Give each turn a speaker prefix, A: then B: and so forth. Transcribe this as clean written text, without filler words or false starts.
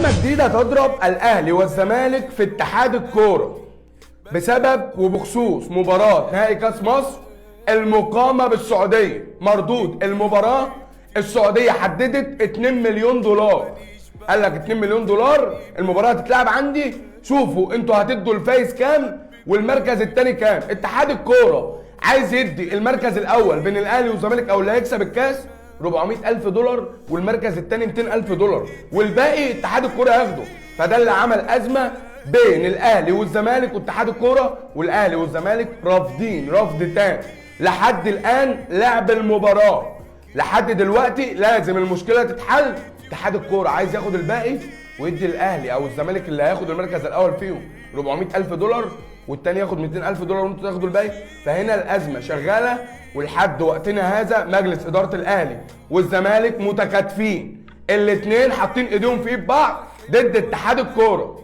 A: أزمة جديدة تضرب الأهلي والزمالك في اتحاد الكورة بسبب وبخصوص مباراة نهائي كأس مصر المقامة بالسعودية. مردود المباراة السعودية حددت 2 مليون دولار، قال لك 2 مليون دولار المباراة هتتلعب عندي، شوفوا انتوا هتدوا الفايز كام والمركز الثاني كام. اتحاد الكورة عايز يدي المركز الأول بين الأهلي والزمالك أو اللي هيكسب الكاس 400,000 دولار والمركز الثاني 200,000 دولار والباقي اتحاد الكوره ياخده. فده اللي عمل ازمه بين الاهلي والزمالك واتحاد الكوره، والاهلي والزمالك رافضين رفض تام لحد الان لعب المباراه. لحد دلوقتي لازم المشكله تتحل. اتحاد الكوره عايز ياخد الباقي ويدي الاهلي او الزمالك اللي هياخد المركز الاول فيهم 400,000 دولار والتاني ياخد 200,000 دولار وانتوا تاخدوا الباقي. فهنا الازمه شغاله، ولحد وقتنا هذا مجلس اداره الاهلي والزمالك متكاتفين، الاثنين حاطين ايديهم في ايد بعض ضد اتحاد الكوره.